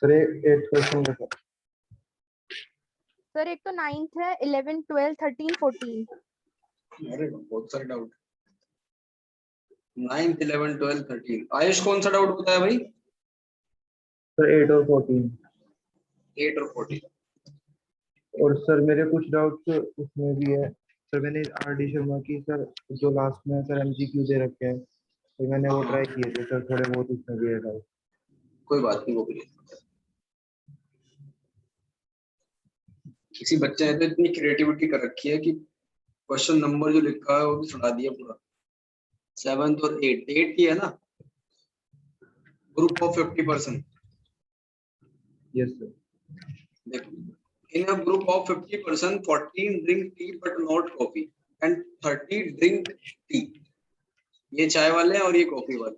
Sir 8 question का sir एक तो 9th है, 11, 12, 13, 14। अरे बहुत सारे डाउट। 9th 11 12 13। आयुष कौन सा डाउट बताया भाई? सर 8 और 14। 8 और 14। और सर मेरे कुछ डाउट्स उसमें भी है सर। मैंने आर.डी. शर्मा की सर जो लास्ट में सर एमसीक्यू दे रखे हैं तो मैंने वो ट्राई किए थे सर, थोड़े बहुत उसमें भी है डाउट। कोई बात नहीं, वो भी किसी बच्चे ने तो इतनी क्रिएटिविटी कर रखी है कि क्वेश्चन नंबर जो लिखा है वो भी सुना दिया पूरा। 7th और 8 ही है ना? Group of 50%। Yes sir. देखो, in a group of 50%, 14 drink tea but not coffee and 30 drink tea। ये चाय वाले हैं और ये कॉफी वाले।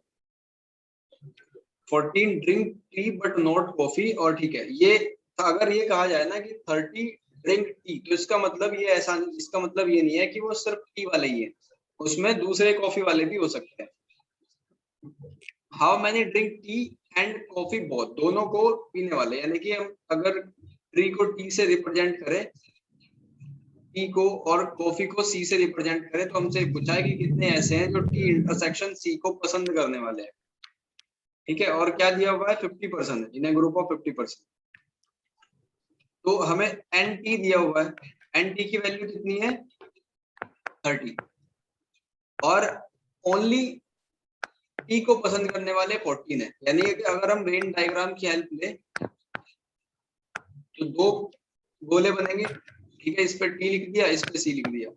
14 drink tea but not coffee, और ठीक है, ये अगर ये कहा जाए ना कि 30 drink tea, तो इसका मतलब ये ऐसा, इसका मतलब ये नहीं है कि वो सिर्फ टी वाले ही है, उसमें दूसरे कॉफी वाले भी हो सकते हैं। How many drink tea and coffee both, दोनों को पीने वाले, यानी कि हम अगर ट्री को टी से रिप्रेजेंट करें, टी को, और कॉफी को सी से रिप्रेजेंट करें, तो हमसे पूछा है कि कितने ऐसे हैं जो टी इंटरसेक्शन सी को पसंद करने वाले हैं। ठीक है, और क्या दिया हुआ है? 50% इन ग्रुप ऑफ 50%। तो हमें एन टी दिया हुआ है, एन टी की वैल्यू कितनी है? 30, और ओनली टी को पसंद करने वाले 14 है। यानी कि अगर हम वेन डायग्राम की हेल्प ले तो दो गोले बनेंगे। ठीक है, इस पे टी लिख दिया, इस पे सी लिख दिया,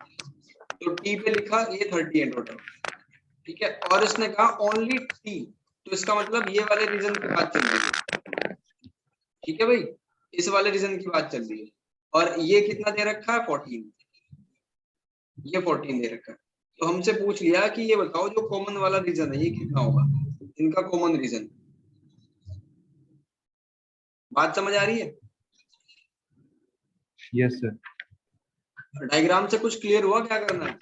तो टी पे लिखा ये 30 है टोटल। ठीक है, और इसने कहा ओनली टी, तो इसका मतलब ये वाले रीजन की बात चल रही है। ठीक है भाई, इस वाले रीजन की बात चल रही है। और ये कितना दे रखा है? 14। ये 14 दे रखा है। तो हमसे पूछ लिया कि ये बताओ जो कॉमन वाला रीजन है ये कितना होगा, इनका कॉमन रीजन। बात समझ आ रही है? Yes sir. डायग्राम से कुछ क्लियर हुआ क्या करना है?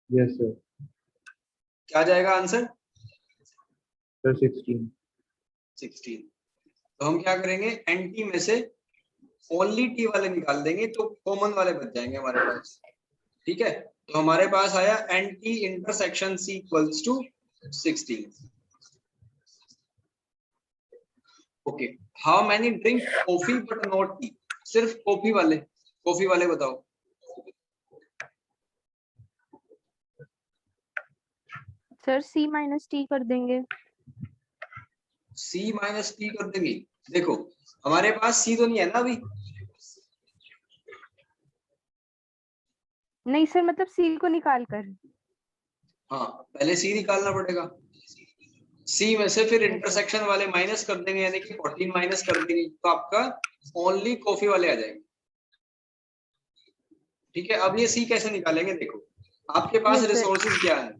Yes sir. क्या जाएगा आंसर? सर 16। तो हम क्या करेंगे, एंटी में से ओनली टी वाले निकाल देंगे तो कॉमन वाले बच जाएंगे हमारे पास। ठीक है, तो हमारे पास आया anti intersection C equals to 16। Okay, how many drink coffee but not tea, सिर्फ कॉफी वाले बताओ। सर C माइनस टी कर देंगे। सी माइनस टी कर देंगे। देखो हमारे पास सी तो नहीं है ना अभी। नहीं सर, मतलब C को निकाल कर। हाँ, पहले सी निकालना पड़ेगा। सी में से फिर इंटरसेक्शन वाले माइनस कर देंगे, यानी कि 14 माइनस कर देंगे, तो आपका ओनली कॉफी वाले आ जाएंगे। ठीक है, अब ये सी कैसे निकालेंगे? देखो आपके पास Yes, sir. रिसोर्सेज क्या है?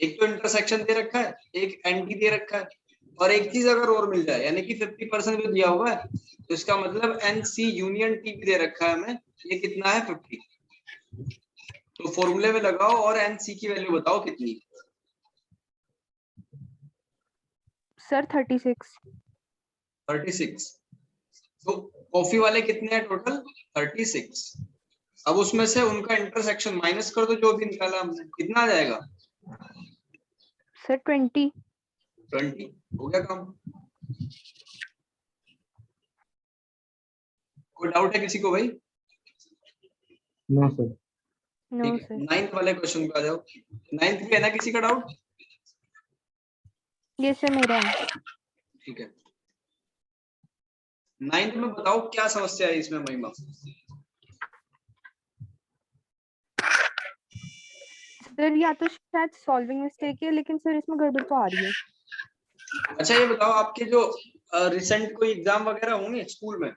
एक तो इंटरसेक्शन दे रखा है, एक एंटी दे रखा है, और एक चीज अगर और मिल जाए, यानी कि 50% जो दिया हुआ है, तो इसका मतलब एन सी यूनियन टी भी दे रखा है हमें, ये कितना है? 50। तो फॉर्मूले में लगाओ और एन सी की वैल्यू बताओ कितनी। सर 36। 36। तो कॉफी वाले कितने हैं टोटल? 36। अब उसमें से उनका इंटरसेक्शन माइनस कर दो, जो भी निकाला हमने, कितना आ जाएगा? सर 20। 20। हो गया काम। कोई डाउट है किसी को भाई? No sir. नो ठीक है, सर। 9th वाले क्वेश्चन पे आ जाओ। 9th पे है ना किसी का डाउट? ये सर मेरा है। ठीक है, 9th में बताओ क्या समस्या है इसमें महिमा? सर या तो शायद सॉल्विंग मिस्टेक है, लेकिन सर इसमें गड़बड़ तो आ रही है। अच्छा ये बताओ, आपके जो रिसेंट कोई एग्जाम वगैरह होंगे स्कूल में?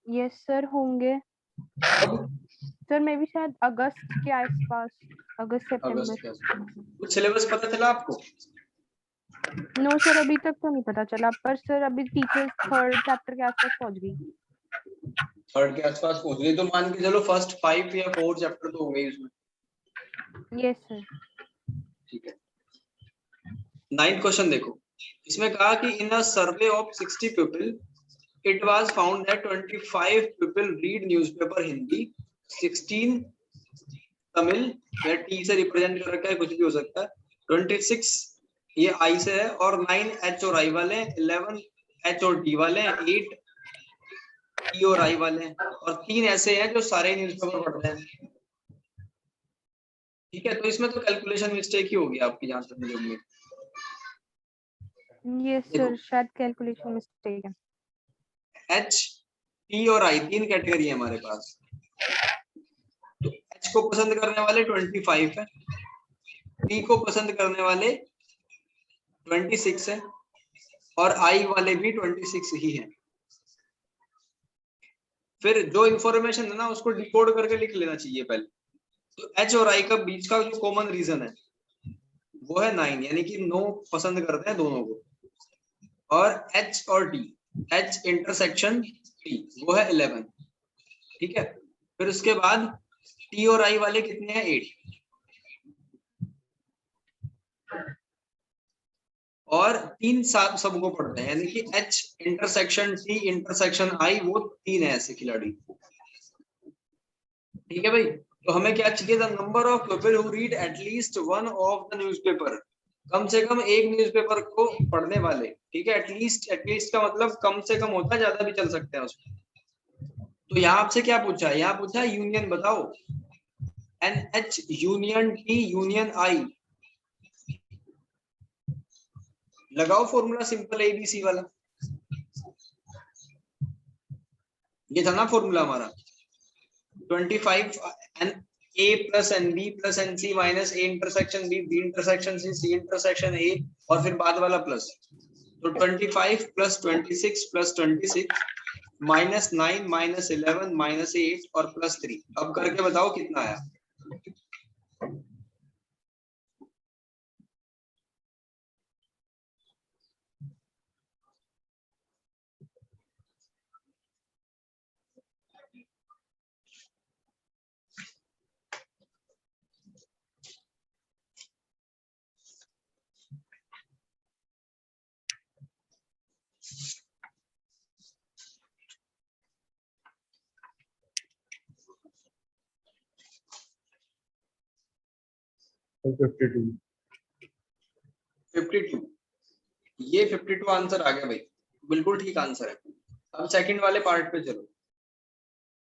यस सर होंगे। अब सर मे भी शायद अगस्त के आसपास, अगस्त अगस्त सितंबर। का कुछ सिलेबस पता चला आपको? नो सर, अभी तक तो नहीं पता चला, पर सर अभी टीचर्स 3rd चैप्टर के आसपास पहुंच गई। 3rd के आसपास पहुंच गई, तो मान के चलो फर्स्ट 5 या 4 चैप्टर तो होंगे ही उसमें। Yes sir. ठीक है, 9th क्वेश्चन देखो, इसमें कहा कि in a survey of 60 people it was found that 25 people read newspaper Hindi, 16 Tamil, या टी से रिप्रेजेंट कर रखा है, कुछ भी हो सकता है, 26 ये आई से है, और 9 एच और आई वाले, 11 एच और डी वाले, 8 टी और आई वाले, और 3 ऐसे हैं जो सारे न्यूज़पेपर पढ़ रहे हैं। ठीक है, तो इसमें तो कैलकुलेशन मिस्टेक ही होगी आपकी, जहां तक मुझे उम्मीद। यस सर, शायद कैलकुलेशन मिस्टेक है। एच, टी और आई 3 कैटेगरी है हमारे पास। तो एच को पसंद करने वाले 25 है, टी को पसंद करने वाले 26 है, और आई वाले भी 26 ही हैं। फिर जो इंफॉर्मेशन है ना उसको डिकोड करके लिख लेना चाहिए पहले। तो एच और आई का बीच का जो कॉमन रीजन है वो है 9, यानी कि 9 पसंद करते हैं दोनों को, और एच और टी, एच इंटरसेक्शन टी वो है 11। ठीक है, फिर उसके बाद टी और आई वाले कितने हैं, 8, और 3 सबको पढ़ते हैं, यानी कि एच इंटरसेक्शन टी इंटरसेक्शन आई वो 3 है ऐसे खिलाड़ी। ठीक है भाई, तो हमें क्या चाहिए था, number of people who read at least one of the newspaper, कम से कम एक न्यूज़पेपर को पढ़ने वाले। ठीक है, एटलीस्ट, एटलीस्ट का मतलब कम से कम होता है, ज्यादा भी चल सकते हैं उसमें। तो यहाँ आपसे क्या पूछा है, यहाँ पूछा है यूनियन बताओ, N H union T union I, लगाओ फॉर्मूला सिंपल एबीसी वाला, ये था ना फॉर्मूला हमारा, 25 N A plus N B plus N C minus A intersection B, B intersection C, C intersection A, और फिर बाद वाला प्लस। तो 25 plus 26 plus 26 minus 9 minus 11 minus 8 और प्लस 3। अब करके बताओ कितना आया। तो 52। 52, ये 52 आंसर आ गया भाई, बिल्कुल ठीक आंसर है। अब सेकंड वाले पार्ट पे चलो।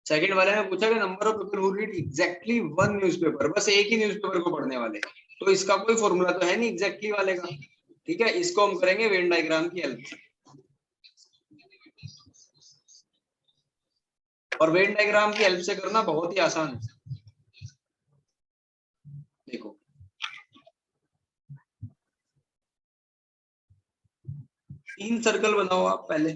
सेकंड वाले में पूछा कि number of people who read exactly one newspaper, बस एक ही न्यूज़पेपर को पढ़ने वाले। तो इसका कोई फॉर्मूला तो है नहीं एग्जैक्टली वाले का। ठीक है, इसको हम करेंगे वेन डायग्राम की हेल्प से, और वेन डायग्राम की हेल्प से करना बहुत ही आसान है। देखो, तीन सर्कल बनाओ आप पहले।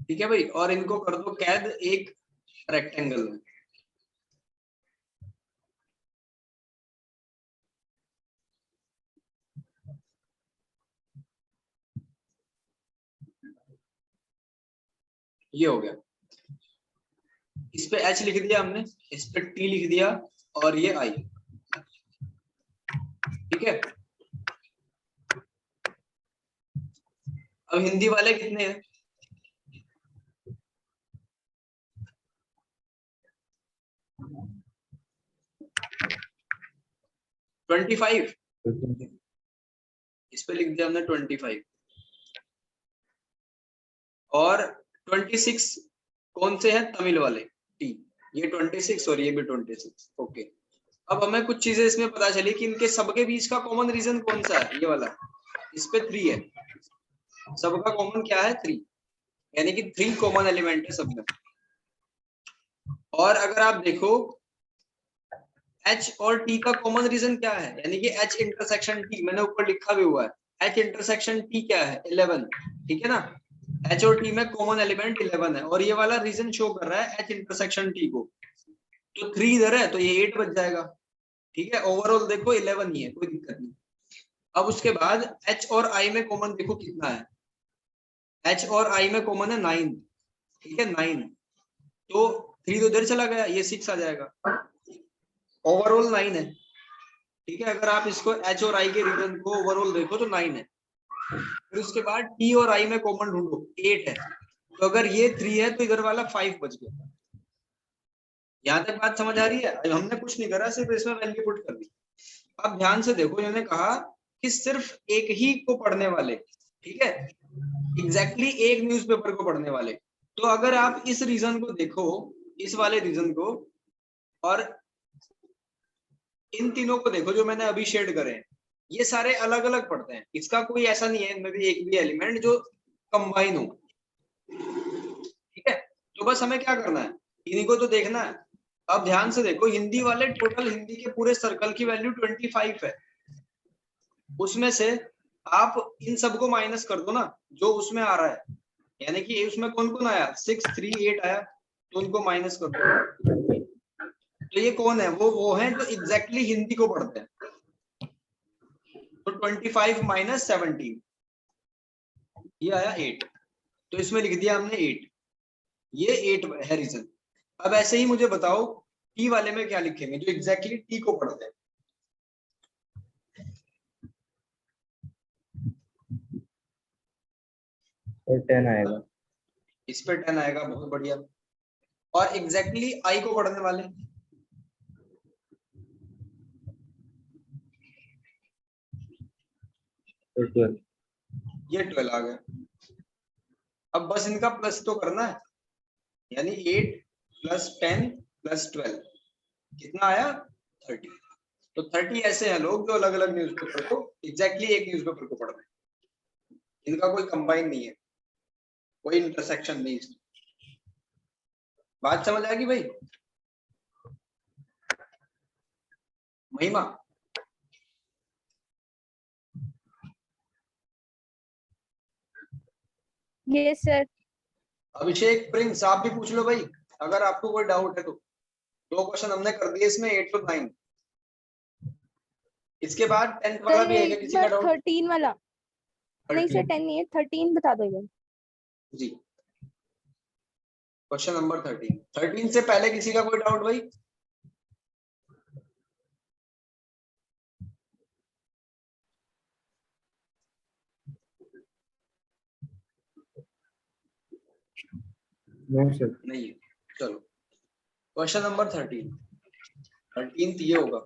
ठीक है भाई, और इनको कर दो कैद एक रेक्टेंगल में। ये हो गया, इस पे एच लिख दिया हमने, इस पे टी लिख दिया, और ये आई। ठीक है, अब हिंदी वाले कितने हैं, ट्वेंटी 25। इस पे लिख दिया हमने 25, और 26 कौन से हैं, तमिल वाले टी, ये 26 और ये भी 26। ओके, अब हमें कुछ चीजें इसमें पता चली कि इनके सबके बीच का कॉमन रीजन कौन सा है, ये वाला, इस पे 3 है, सबका कॉमन क्या है 3, यानी कि 3 कॉमन एलिमेंट है सब में। और अगर आप देखो H और T का कॉमन रीजन क्या है, यानी कि H इंटरसेक्शन T, मैंने ऊपर लिखा भी हुआ है, H इंटरसेक्शन T क्या है, 11। ठीक है ना, H और T में कॉमन एलिमेंट 11 है, और ये वाला रीजन शो कर रहा है H इंटरसेक्शन T को। तो 3 इधर है तो ये 8 बच जाएगा। ठीक है, ओवरऑल देखो 11 ही है, कोई दिक्कत नहीं। अब उसके बाद H और I में कॉमन देखो कितना है, H और I में कॉमन है 9। ठीक है, 9, तो 3 तो इधर चला गया, ये 6 आ जाएगा। ओवरऑल 9 है, ठीक है। अगर आप इसको H और I के रीजन को ओवरऑल देखो तो 9 है। फिर उसके बाद T और I में कॉमन ढूंढो, 8 है। तो अगर ये 3 है तो इधर वाला 5 बच गया। यहाँ तक बात समझ आ रही है? हमने कुछ नहीं करा, सिर्फ इसमें वैल्यू पुट कर दी। अब ध्यान से देखो, इन्होंने कहा कि सिर्फ एक ही को पढ़ने वाले, ठीक है, एग्जैक्टली एक न्यूज़पेपर को पढ़ने वाले। तो अगर आप इस रीजन को देखो, इस वाले रीजन को, और इन तीनों को देखो जो मैंने अभी शेड करे हैं, ये सारे अलग अलग पढ़ते हैं। इसका कोई ऐसा नहीं है इनमें भी एक भी एलिमेंट जो कंबाइन हो, ठीक है। तो बस हमें क्या करना है, इन्हीं को तो देखना है। अब ध्यान से देखो, हिंदी वाले टोटल हिंदी के पूरे सर्कल की वैल्यू 25 है। उसमें से आप इन सबको माइनस कर दो ना, जो उसमें आ रहा है, यानी कि उसमें कौन कौन आया, 6, 3, 8 आया, तो उनको माइनस कर दो। तो ये कौन है, वो है जो एग्जैक्टली हिंदी को पढ़ते हैं। तो 25 माइनस 17, ये आया 8। तो इसमें लिख दिया हमने 8, ये 8 है रीजन। अब ऐसे ही मुझे बताओ टी वाले में क्या लिखेंगे, जो एग्जैक्टली टी को पढ़ते हैं। और 10 आएगा, इस पे 10 आएगा, बहुत बढ़िया। और एग्जैक्टली आई को पढ़ने वाले, तो 12। ये 12 आ गया। अब बस इनका प्लस तो करना है, यानी 8 + 10 + 12 कितना आया, 30। तो 30 ऐसे हैं लोग जो अलग अलग न्यूज़पेपर को एग्जैक्टली एक न्यूज़पेपर को पढ़ रहे हैं। इनका कोई कंबाइन नहीं है, कोई इंटरसेक्शन नहीं। बात समझ आएगी भाई? महिमा, यस सर। अभिषेक, प्रिंस, आप भी पूछ लो भाई, अगर आपको कोई डाउट है तो। 2 क्वेश्चन हमने कर दिए इसमें, 8 to 9। इसके बाद 10th वाला सर भी है क्या किसी का डाउट? 13 वाला नहीं सर, 13 10 नहीं है, 13 बता दो इधर। जी, क्वेश्चन नंबर 13 से पहले किसी का कोई डाउट भाई? No sir. नहीं है, चलो क्वेश्चन नंबर 13 ये होगा।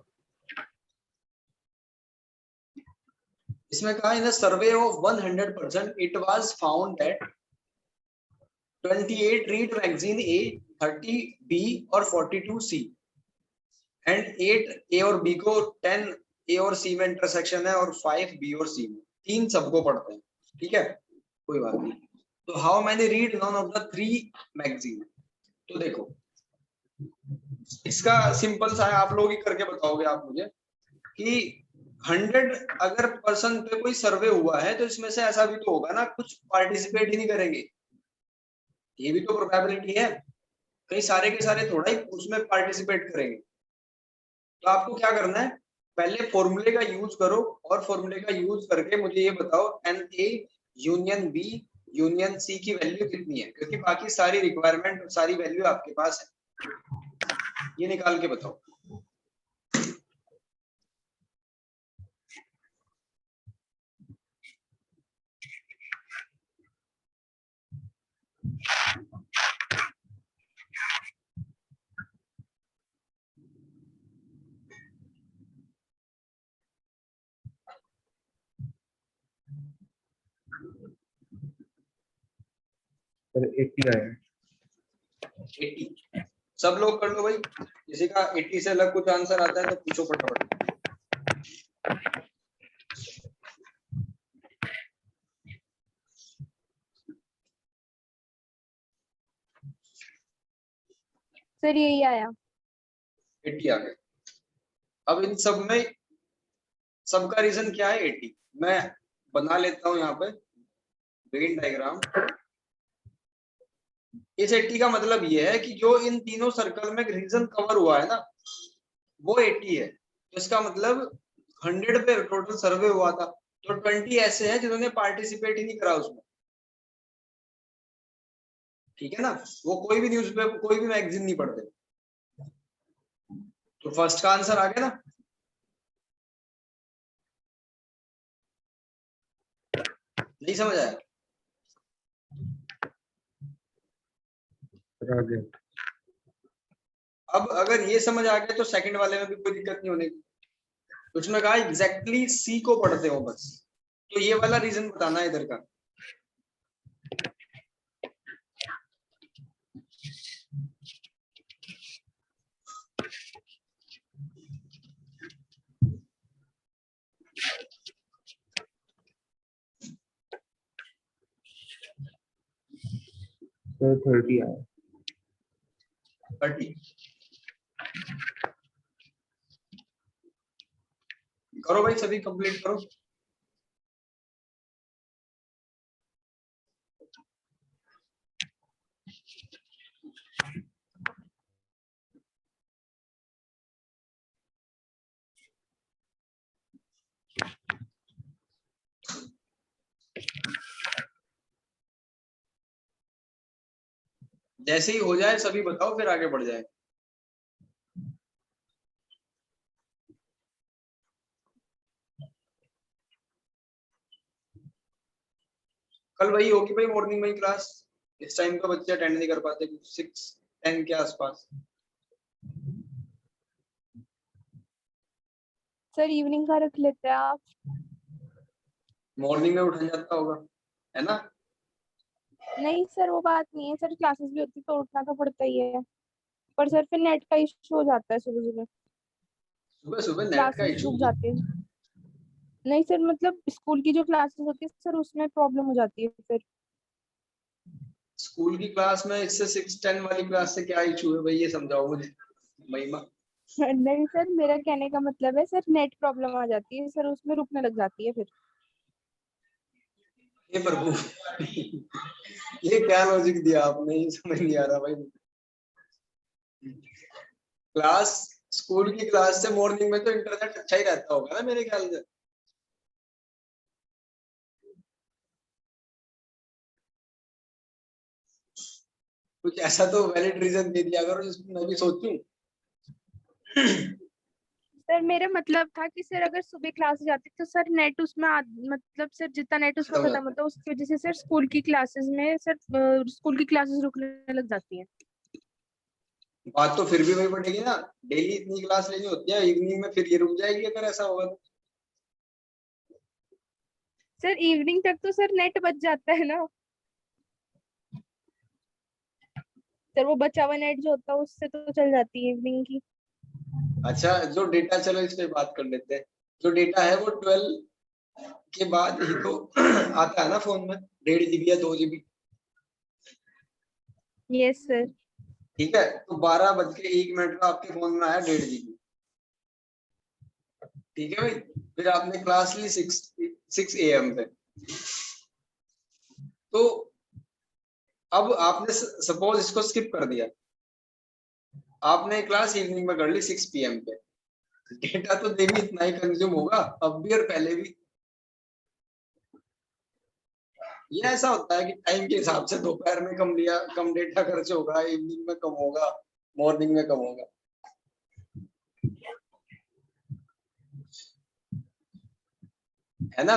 इसमें कहा, in survey of 100% it was found that 28 read magazine A, 30 B और 42 सी, एंड 8 ए और बी को 10 ए और सी में इंटरसेक्शन है, और 5 बी और सी में। 3 सबको पढ़ते हैं, ठीक है, कोई बात नहीं। तो how many read none of the 3 magazine? तो देखो इसका सिंपल सा है, आप लोग ही करके बताओगे आप मुझे, कि 100 अगर पर्सन पे कोई सर्वे हुआ है तो इसमें से ऐसा भी तो होगा ना, कुछ पार्टिसिपेट ही नहीं करेंगे, ये भी तो प्रोबेबिलिटी है। कई सारे के सारे थोड़ा ही उसमें पार्टिसिपेट करेंगे। तो आपको क्या करना है, पहले फॉर्मूले का यूज करो, और फॉर्मूले का यूज करके मुझे ये बताओ NA union B union C की वैल्यू कितनी है, क्योंकि बाकी सारी रिक्वायरमेंट और सारी वैल्यू आपके पास है। ये निकाल के बताओ। सर 80 आया। 80 सब लोग कर लो भाई, किसी का 80 से अलग कुछ आंसर आता है तो पूछो फटाफट। सर यही आया। 80 आ गए। अब इन सब में सबका रीजन क्या है, 80। मैं बना लेता हूं यहाँ पे वेन डायग्राम। इस 80 का मतलब ये है कि जो इन तीनों सर्कल में रीजन कवर हुआ है ना, वो 80 है। तो इसका मतलब 100 पे टोटल सर्वे हुआ था, तो 20 ऐसे हैं जिन्होंने पार्टिसिपेट ही नहीं करा उसमें। ठीक है ना, वो कोई भी न्यूज़पेपर कोई भी मैगजीन नहीं पढ़ते। तो फर्स्ट का आंसर आ गया ना। नहीं समझ आया? अब अगर ये समझ आ गया तो सेकंड वाले में भी कोई दिक्कत नहीं होने की। उसमें कहा एग्जैक्टली सी को पढ़ते हो बस, तो ये वाला रीजन बताना है इधर का। सर 30 आया। 30 करो भाई, सभी कंप्लीट करो। जैसे ही हो जाए सभी बताओ, फिर आगे बढ़ जाए। कल वही होगी भाई, मॉर्निंग में ही क्लास। इस टाइम का बच्चे अटेंड नहीं कर पाते, 6-10 के आसपास। सर इवनिंग का रख लेते हैं आप। मॉर्निंग में उठा जाता होगा, है ना? नहीं सर वो बात नहीं है सर, क्लासेस भी होती तो उठना तो पड़ता ही है, पर सर फिर नेट का इशू हो जाता है सुबह सुबह, सुबह सुबह नेट का क्लासेस इशू? रुक जाते हैं। नहीं सर मतलब स्कूल की जो क्लासेस होती है सर उसमें प्रॉब्लम हो जाती है फिर। स्कूल की क्लास में इससे 6-10 वाली क्लास से क्या इशू है भाई, ये समझाओ मुझे महिमा। नहीं सर मेरा कहने का मतलब है सर नेट प्रॉब्लम आ जाती है सर, उसमें रुकने लग जाती है फिर। ये प्रभु ये क्या लॉजिक दिया आपने, ये समझ नहीं आ रहा भाई। क्लास, स्कूल की क्लास से मॉर्निंग में तो इंटरनेट अच्छा ही रहता होगा ना मेरे ख्याल से। कुछ ऐसा तो वैलिड रीजन दे दिया करो जिसको मैं भी सोचूं। सर मेरा मतलब था कि सर अगर सुबह क्लास जाती तो सर नेट उसमें मतलब सर जितना नेट उसमें खत्म हो खत्म जाता है। होता है उसकी वजह से सर स्कूल की क्लासेस में सर स्कूल की क्लासेस रुकने लग जाती हैं। बात तो फिर भी वही पड़ेगी ना, डेली इतनी क्लास लेनी होती है, इवनिंग में फिर ये रुक जाएगी अगर ऐसा होगा तो। सर इवनिंग तक तो सर नेट बच जाता है ना सर, वो बचा हुआ नेट जो होता है उससे तो चल जाती है इवनिंग की। अच्छा, जो डेटा, चलो इस पे बात कर लेते हैं। जो डेटा है वो 12 के बाद ही तो आता है ना फोन में, 1.5 GB या 2 GB। Yes sir. ठीक है, तो 12:01 का आपके फोन में आया 1.5 GB। ठीक है भाई, फिर आपने क्लास ली 6 AM पे। तो अब आपने सपोज इसको स्किप कर दिया, आपने क्लास इवनिंग में कर ली 6 PM पे। डेटा तो देवी इतना ही कंज्यूम होगा अब भी और पहले भी। ये ऐसा होता है कि टाइम के हिसाब से दोपहर में कम लिया, कम डेटा खर्च होगा, इवनिंग में कम होगा, मॉर्निंग में कम होगा, है ना?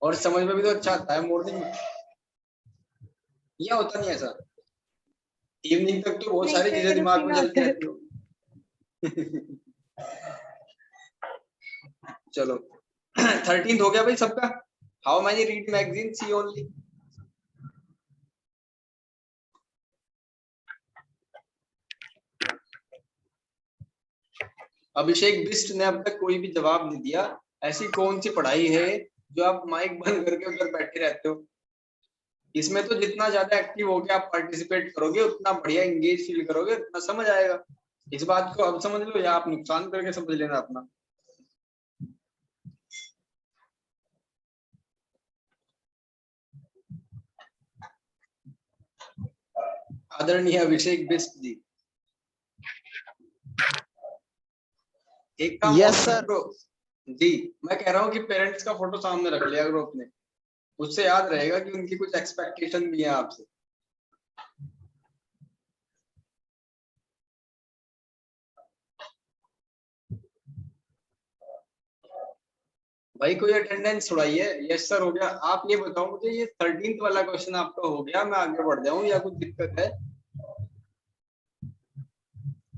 और समझ में भी तो अच्छा आता है मॉर्निंग में। यह होता नहीं ऐसा, इवनिंग तक तो बहुत नहीं सारी चीजें सर दिमाग उसी में में चलती आता है। रहती हो। चलो 13 हो गया भाई सबका। How many read magazine, C only. Abhishek Bisht ने अब तक कोई भी जवाब नहीं दिया। ऐसी कौन सी पढ़ाई है जो आप माइक बंद करके उधर बैठे रहते हो? इसमें तो जितना ज्यादा एक्टिव होके आप पार्टिसिपेट करोगे उतना बढ़िया एंगेज फील करोगे, उतना समझ आएगा। इस बात को अब समझ लो या आप नुकसान करके समझ लेना अपना। आदरणीय अभिषेक बिस्ट जी, एक काम यस और सर। करो जी, मैं कह रहा हूँ कि पेरेंट्स का फोटो सामने रख लिया करो अपने। उससे याद रहेगा कि उनकी कुछ एक्सपेक्टेशन भी है आपसे। भाई कोई अटेंडेंस छुड़ाइए। यस सर हो गया। आप ये बताओ मुझे, ये 13th वाला क्वेश्चन आपका हो गया, मैं आगे बढ़ जाऊं या कुछ दिक्कत है?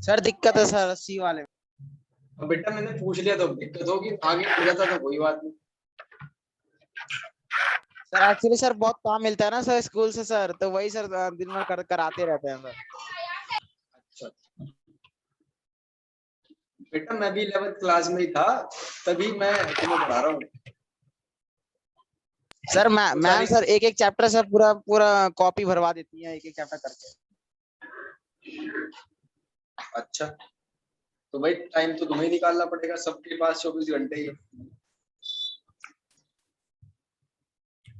सर दिक्कत है सर, सी वाले में। अब बेटा मैंने पूछ लिया तो दिक्कत होगी, आगे बढ़ जाता तो कोई बात नहीं। सर एक्चुअली सर बहुत काम मिलता है ना सर स्कूल से सर, तो वही सर दिन भर कराते रहते हैं सर। अच्छा बेटा, मैं भी 11th क्लास में ही था, तभी मैं तुम्हें पढ़ा रहा हूँ। सर तो मैम सारी सर एक एक चैप्टर सर पूरा पूरा कॉपी भरवा देती है, एक एक चैप्टर करके। अच्छा, तो भाई टाइम तो तुम्हें निकालना पड़ेगा, सबके पास 24 घंटे ही है।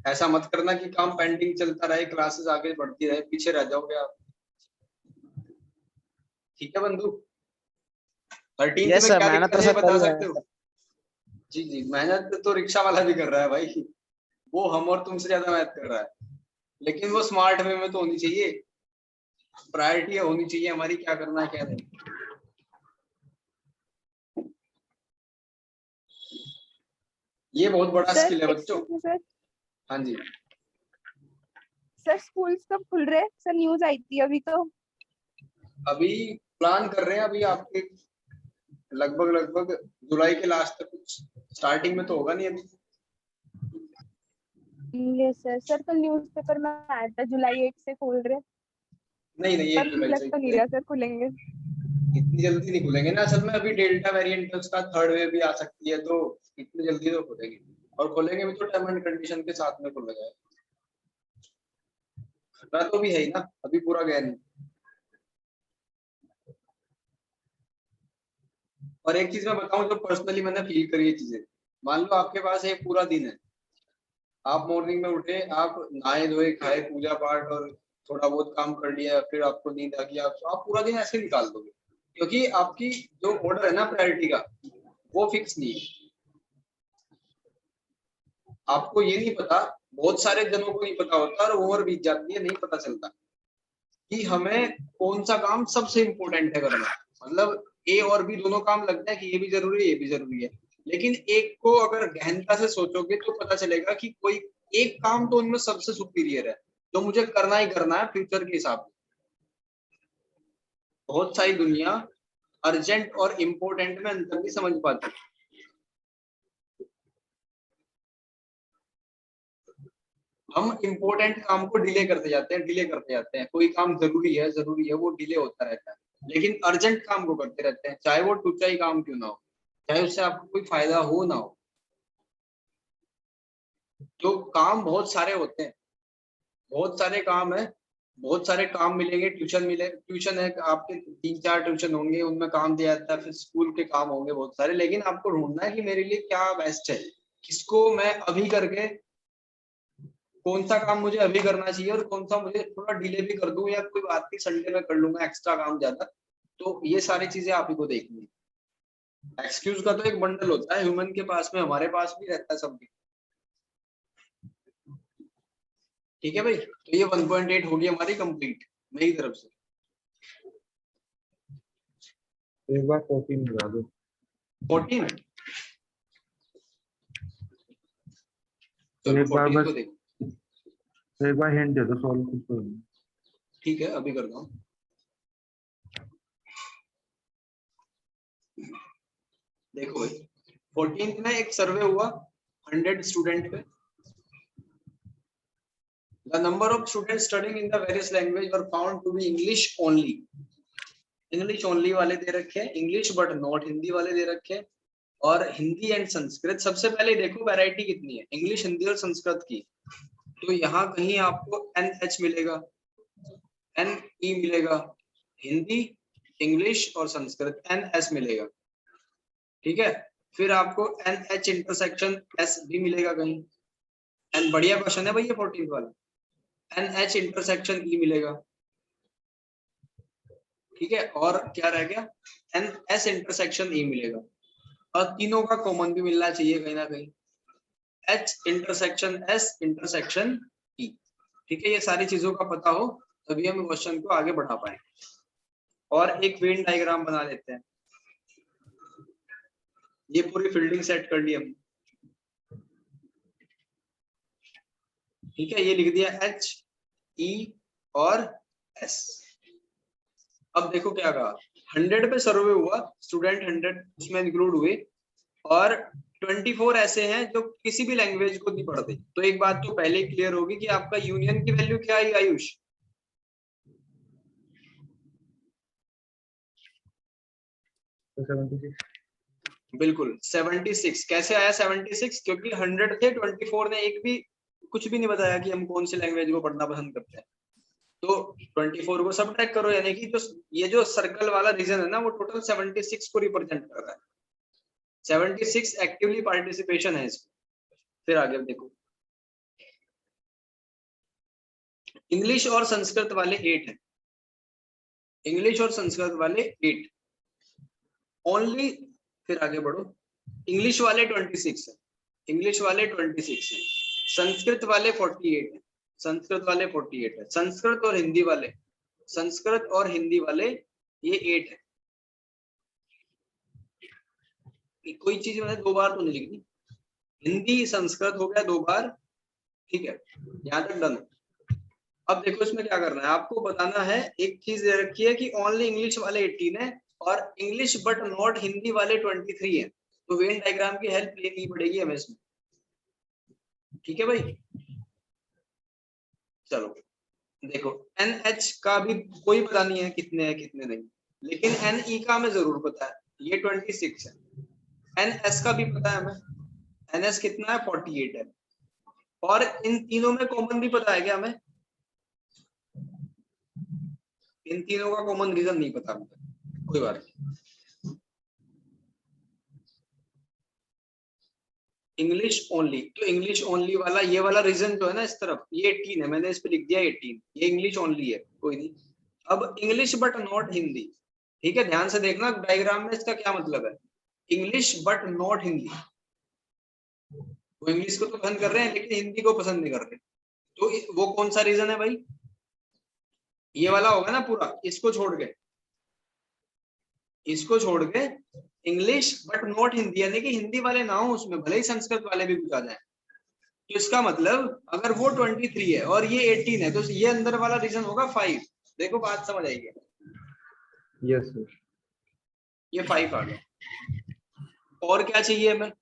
ऐसा मत करना कि काम पेंडिंग चलता रहे, क्लासेस आगे बढ़ती रहे, पीछे रह जाओगे आप। ठीक है बंधु? 13th यस में सर, क्या मेहनत दिक्कत तो है ये सर कर बता ही रहे सकते हैं हो? सर। जी जी, मेहनत तो रिक्शा वाला भी कर रहा है भाई, वो हम और तुमसे ज्यादा मेहनत कर रहा है, लेकिन वो स्मार्ट वे में तो होनी चाहिए। प्रायोरिटी होनी चाहिए हमारी, क्या करना है क्या नहीं। ये बहुत बड़ा सर स्किल है बच्चों। Excuse me sir. हाँ जी। सर स्कूल्स कब खुल रहे हैं? सर न्यूज आई थी अभी तो। अभी प्लान कर रहे हैं, अभी आपके लगभग लगभग जुलाई के लास्ट तक, कुछ स्टार्टिंग में तो होगा नहीं अभी। ये सर सर कल न्यूज़पेपर में आया था जुलाई 1 से खोल रहे, नहीं नहीं, पर 1 जुलाई लग से तो नहीं रहा सर खुलेंगे। इतनी जल्दी नहीं खुलेंगे ना, असल में अभी डेल्टा वेरिएंट है, उसका थर्ड वेव भी आ सकती है, तो इतनी जल्दी तो खुलेंगे, और खुलेंगे भी तो टर्म एंड कंडीशन के साथ में खुलेगा। खतरा तो भी है ही ना, अभी पूरा गया नहीं। और एक चीज मैं बताऊं जो पर्सनली मैंने फील करी है चीजें, मान लो आपके पास एक पूरा दिन है, आप मॉर्निंग में उठे, आप नहाए धोए खाए पूजा पाठ और थोड़ा बहुत काम कर लिया, फिर आपको नींद आ गई, आप पूरा दिन ऐसे निकाल दोगे, क्योंकि आपकी जो ऑर्डर है ना प्रायोरिटी का, वो फिक्स नहीं है। आपको ये नहीं पता, बहुत सारे जनों को नहीं पता होता, और उम्र बीत जाती है नहीं पता चलता कि हमें कौन सा काम सबसे इम्पोर्टेंट है करना। मतलब ए और बी दोनों काम लगता है कि ये भी जरूरी है ये भी जरूरी है, लेकिन एक को अगर गहनता से सोचोगे तो पता चलेगा कि कोई एक काम तो उनमें सबसे सुपीरियर है, जो मुझे करना ही करना है फ्यूचर के हिसाब से। बहुत सारी दुनिया अर्जेंट और इम्पोर्टेंट में अंतर नहीं समझ पाती। हम इम्पोर्टेंट काम को डिले करते जाते हैं, डिले करते जाते हैं, कोई काम जरूरी है वो डिले होता रहता है, लेकिन अर्जेंट काम को करते रहते हैं, चाहे वो टूचा ही काम क्यों ना हो, चाहे उससे आपको कोई फायदा हो ना हो। तो काम बहुत सारे होते हैं, बहुत सारे काम है, बहुत सारे काम मिलेंगे, ट्यूशन है आपके, 3-4 ट्यूशन होंगे, उनमें काम दिया जाता है, फिर स्कूल के काम होंगे बहुत सारे, लेकिन आपको ढूंढना है कि मेरे लिए क्या बेस्ट है, किसको मैं अभी करके, कौन सा काम मुझे अभी करना चाहिए और कौन सा मुझे थोड़ा डिले भी कर दूं, या कोई बात नहीं संडे में कर लूंगा एक्स्ट्रा काम ज्यादा। तो ये सारी चीजें आप ही को देखनी है। एक्सक्यूज का तो एक बंडल होता है ह्यूमन के पास में, हमारे पास भी रहता है सबके। ठीक है भाई, तो ये 1.8 होगी हमारी कंप्लीट मेरी तरफ से। एक बार 14 मिला दो। 14 तो चलो एक बार 14 बस को देखो। एक बार हिंट दे दो, सॉल्व खुद करो। ठीक है अभी करता हूँ। देखो भाई 14th में एक सर्वे हुआ 100 स्टूडेंट पे। The number of students studying in the various language were found to be English only. English only वाले दे रखे हैं, इंग्लिश बट नॉट हिंदी वाले दे रखे हैं, और हिंदी एंड संस्कृत। सबसे पहले देखो वैरायटी कितनी है इंग्लिश, हिंदी और संस्कृत की। तो यहाँ कहीं आपको NH मिलेगा, NE मिलेगा, हिंदी, इंग्लिश और संस्कृत NS मिलेगा। ठीक है, फिर आपको NH इंटरसेक्शन S भी मिलेगा कहीं। एन बढ़िया क्वेश्चन है भैया 14th वाला। NH इंटरसेक्शन E मिलेगा। ठीक है, और क्या रह गया, NS इंटरसेक्शन E मिलेगा, और तीनों का कॉमन भी मिलना चाहिए कहीं ना कहीं। H intersection S intersection E। ठीक है, ये सारी चीजों का पता हो तभी हम क्वेश्चन को आगे बढ़ा पाए। और एक वेन डायग्राम बना लेते हैं। ये पूरी फील्डिंग सेट कर ली हमने। ठीक है, ये लिख दिया H E और S। अब देखो क्या कहा, 100 पे सर्वे हुआ, स्टूडेंट 100 उसमें इंक्लूड हुए, और 24 ऐसे हैं जो किसी भी लैंग्वेज को नहीं पढ़ते। तो एक बात तो पहले क्लियर होगी कि आपका यूनियन की वैल्यू क्या आई आयुष? तो 76। बिल्कुल 76। कैसे आया 76? क्योंकि 100 थे, 24 ने एक भी कुछ भी नहीं बताया कि हम कौन सी लैंग्वेज को पढ़ना पसंद करते हैं। तो 24 को सब ट्रैक करो, यानी कि जो ये जो सर्कल वाला रीजन है ना, वो टोटल 76 को रिप्रेजेंट कर रहा है। 76 एक्टिवली पार्टिसिपेशन है इसमें। फिर आगे देखो, इंग्लिश और संस्कृत वाले 8 हैं। इंग्लिश और संस्कृत वाले 8 ओनली। फिर आगे बढ़ो, इंग्लिश वाले 26 है, इंग्लिश वाले 26 है, संस्कृत वाले 48 है, संस्कृत वाले 48 है, संस्कृत और हिंदी वाले, संस्कृत और हिंदी वाले ये 8 है। कोई चीज मैंने 2 बार तो नहीं लिखनी, हिंदी संस्कृत हो गया 2 बार, ठीक है, यहाँ तक डन। अब देखो इसमें क्या करना है, आपको बताना है, एक चीज दे रखी है कि ओनली इंग्लिश वाले 18 है और इंग्लिश बट नॉट हिंदी वाले 23 है। तो वेन डायग्राम की हेल्प लेनी पड़ेगी हमें इसमें। ठीक है भाई, चलो देखो, NH का भी कोई पता नहीं है कितने है कितने नहीं, लेकिन NE का हमें जरूर पता है, ये 26 है। NS का भी पता है हमें, NS कितना है, 48 है। और इन तीनों में कॉमन भी पता है क्या हमें? इन तीनों का कॉमन रीजन नहीं पता मुझे, कोई बात नहीं। इंग्लिश ओनली, तो इंग्लिश ओनली वाला ये वाला रीजन जो है ना इस तरफ, ये 18 है, मैंने इस पे लिख दिया 18, ये इंग्लिश ओनली है, कोई नहीं। अब इंग्लिश बट नॉट हिंदी, ठीक है, ध्यान से देखना डायग्राम में इसका क्या मतलब है। इंग्लिश बट नॉट हिंदी, वो इंग्लिश को तो पसंद कर रहे हैं लेकिन हिंदी को पसंद नहीं कर रहे, तो वो कौन सा रीजन है भाई? ये वाला होगा ना पूरा, इसको छोड़ के, इसको छोड़ के इंग्लिश बट नॉट हिंदी, यानी कि हिंदी वाले ना हो उसमें, भले ही संस्कृत वाले भी कुछ आ जाए। तो इसका मतलब अगर वो 23 है और ये 18 है, तो ये अंदर वाला रीजन होगा 5। देखो बात समझ आएगी? Yes sir. ये 5 आ गया। और क्या चाहिए हमें?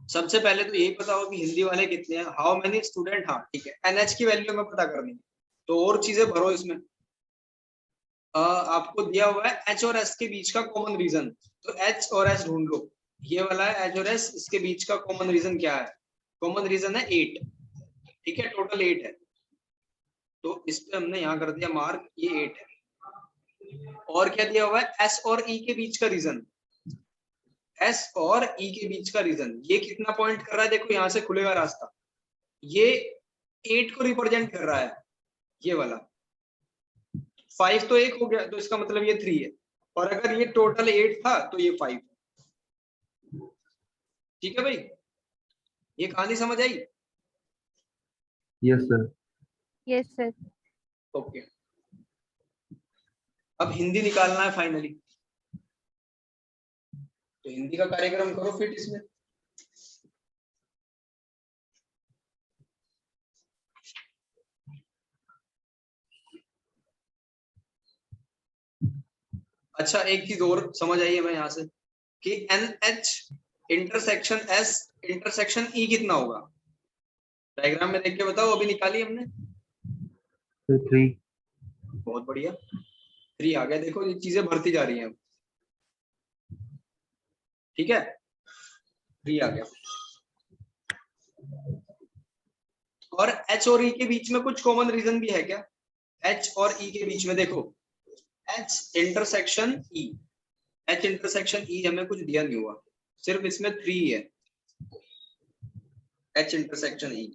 सबसे पहले तो यही पता हो कि हिंदी वाले कितने हैं, हाउ मेनी स्टूडेंट, हाँ ठीक है, NH की वैल्यू हमें पता करनी है, तो और चीजें भरो इसमें। आपको दिया हुआ है H और S के बीच का कॉमन रीजन, तो H और S ढूंढ लो। ये वाला है H और S, इसके बीच का कॉमन रीजन क्या है? कॉमन रीजन है 8, ठीक है, टोटल 8 है, तो इस पे हमने यहाँ कर दिया मार्क, ये 8 है। और क्या दिया हुआ है? S और E के बीच का रीजन, S और E के बीच का रीजन, ये कितना पॉइंट कर रहा है? देखो यहाँ से खुलेगा रास्ता, ये 8 को रिप्रेजेंट कर रहा है, ये वाला 5 तो 1 हो गया, तो इसका मतलब ये 3 है, और अगर ये टोटल 8 था तो ये 5। ठीक है भाई, ये कहानी समझ आई? Yes sir. Yes sir. Okay, अब हिंदी निकालना है फाइनली, तो हिंदी का कार्यक्रम करो फिट इसमें। अच्छा, एक चीज और समझ आई हमें यहाँ से कि NH intersection S intersection E कितना होगा? डायग्राम में देख के बताओ, अभी निकाली हमने। तो 3। बहुत बढ़िया, 3 आ गया। देखो ये चीजें भरती जा रही हैं, ठीक है, 3 आ गया। और H और E के बीच में कुछ कॉमन रीजन भी है क्या? H और E के बीच में देखो, H intersection E, H intersection E हमें कुछ दिया नहीं हुआ, सिर्फ इसमें 3 है, H इंटरसेक्शन E।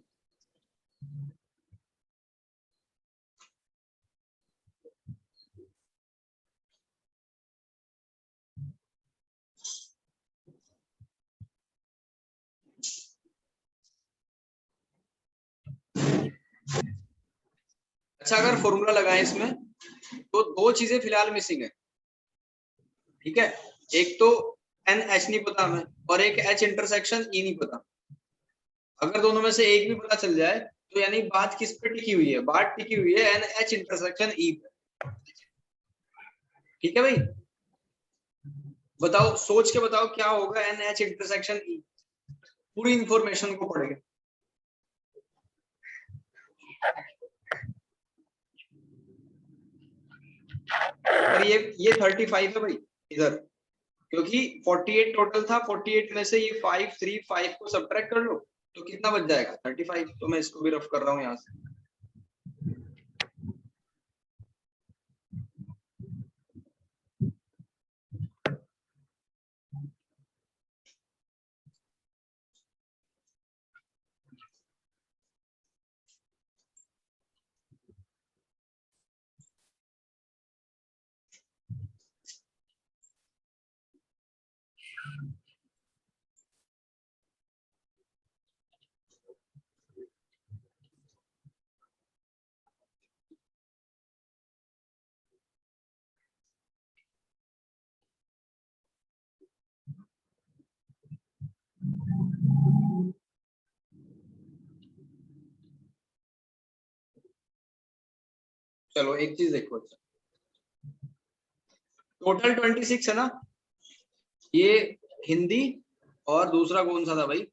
अच्छा अगर फॉर्मूला लगाएं इसमें तो दो चीजें फिलहाल मिसिंग है, ठीक है। एक तो NH नहीं पता हमें और एक H इंटरसेक्शन E नहीं पता। अगर दोनों में से एक भी पता चल जाए तो यानी बात किस पे टिकी हुई है, बात टिकी हुई है NH इंटरसेक्शन E पे, ठीक है भाई। बताओ, सोच के बताओ क्या होगा NH इंटरसेक्शन E, पूरी इंफॉर्मेशन को पढ़ेंगे। और ये 35 है भाई इधर, क्योंकि 48 टोटल था, 48 में से ये 5 3 5 को सब्ट्रैक्ट कर लो तो कितना बच जाएगा 35। तो मैं इसको भी रफ कर रहा हूँ यहाँ से। चलो एक चीज देखो, टोटल 26 है ना, ये हिंदी और दूसरा कौन सा था भाई,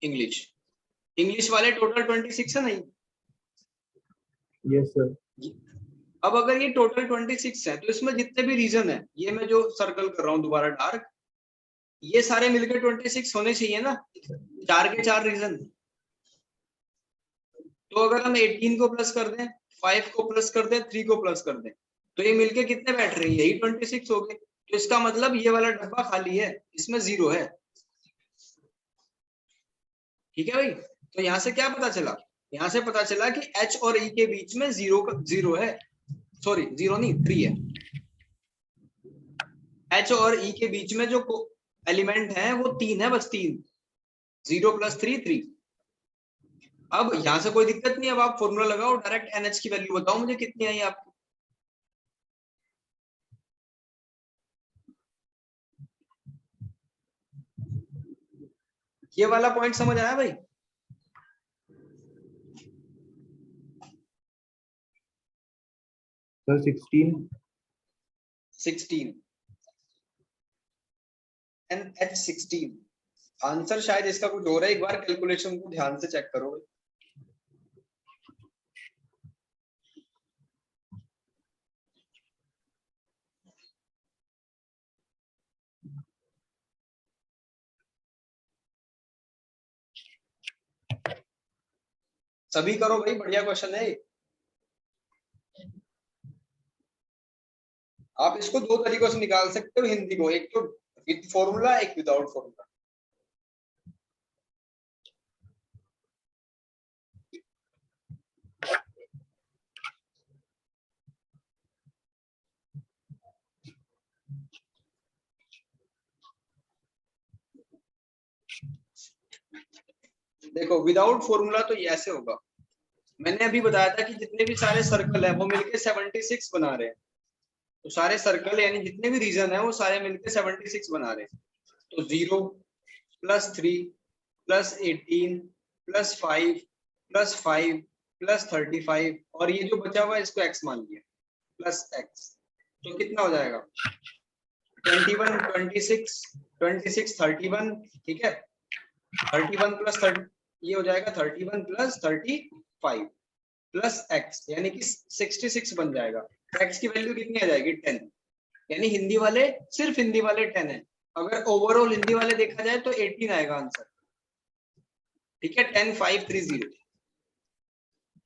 इंग्लिश। इंग्लिश वाले टोटल 26 है नहीं? Yes sir. अब अगर ये टोटल 26 है तो इसमें जितने भी रीजन है, ये मैं जो सर्कल कर रहा हूँ दोबारा डार्क, ये सारे मिलकर 26 होने चाहिए ना, 4 के 4 रीजन। तो अगर हम 18 को प्लस कर दें, 5 को प्लस कर दें, 3 को प्लस कर दें, तो ये मिलके कितने बैठ रहे हैं, यही 26 हो गए। तो इसका मतलब ये वाला डब्बा खाली है, इसमें 0 है, ठीक है भाई। तो यहाँ से क्या पता चला, यहाँ से पता चला कि H और E के बीच में 0 है, सॉरी 0 नहीं 3 है। H और E के बीच में जो एलिमेंट है वो 3 है, बस 3, 0 + 3 3। अब यहां से कोई दिक्कत नहीं, अब आप फॉर्मूला लगाओ, डायरेक्ट NH की वैल्यू बताओ मुझे कितनी आई आपको। ये वाला पॉइंट समझ आया भाई? Sir 16 NH 16। आंसर शायद इसका कुछ और है, एक बार कैलकुलेशन को ध्यान से चेक करो। सभी करो भाई, बढ़िया क्वेश्चन है। आप इसको दो तरीकों से निकाल सकते हो हिंदी को, एक तो विद फॉर्मूला, एक विदाउट फॉर्मूला। देखो विदाउट फॉर्मूला तो ये ऐसे होगा, मैंने अभी बताया था कि जितने भी सारे सर्कल है वो मिलके 76 बना रहे हैं। तो सारे सर्कल यानी जितने भी रीजन है वो सारे मिलके 76 बना रहे हैं। तो 0 + 3 + 18 + 5 + 5 + 35 और ये जो बचा हुआ है इसको x मान लिया +x। तो कितना हो जाएगा 21 26 26 31, ठीक है। 31 + 30 ये हो जाएगा 31 + 35 + x यानी कि 66 बन जाएगा। x की वैल्यू कितनी आ जाएगी 10, यानी हिंदी वाले, सिर्फ हिंदी वाले 10 है। अगर ओवरऑल हिंदी वाले देखा जाए तो 18 आएगा आंसर, ठीक है। 10 5 3 0।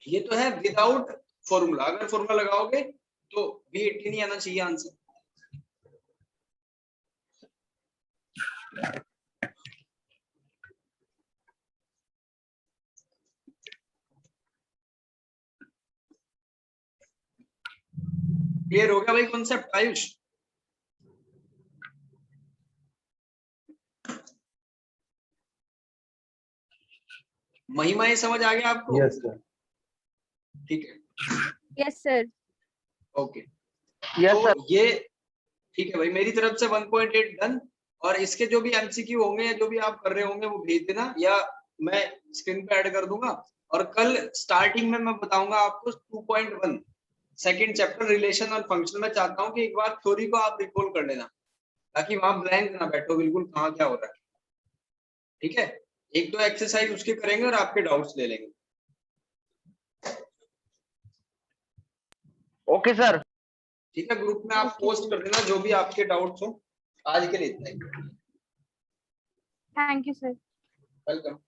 ये तो है विदाउट फॉर्मूला, अगर फॉर्मूला लगाओगे तो भी 18 ही आना चाहिए आंसर। क्लियर हो गया भाई कॉन्सेप्ट आयुष? महिमा ये समझ आ गया आपको? Yes sir. ठीक है। Yes sir. ओके, यस तो सर। ये ठीक है भाई, मेरी तरफ से 1.8 डन। और इसके जो भी एमसीक्यू होंगे या जो भी आप कर रहे होंगे वो भेज देना, या मैं स्क्रीन पे ऐड कर दूंगा। और कल स्टार्टिंग में मैं बताऊंगा आपको 2.1 सेकंड चैप्टर रिलेशन और फंक्शन में। चाहता हूँ कि एक बार थ्योरी को आप रिकॉल कर लेना, ताकि वहां ब्लैंक ना बैठो बिल्कुल, कहाँ क्या हो रहा है। ठीक है, एक दो एक्सरसाइज उसके करेंगे और आपके डाउट्स ले लेंगे। Okay sir. ठीक है, ग्रुप में आप पोस्ट कर देना जो भी आपके डाउट्स हो। आज के लिए इतना ही। Thank you sir. वेलकम।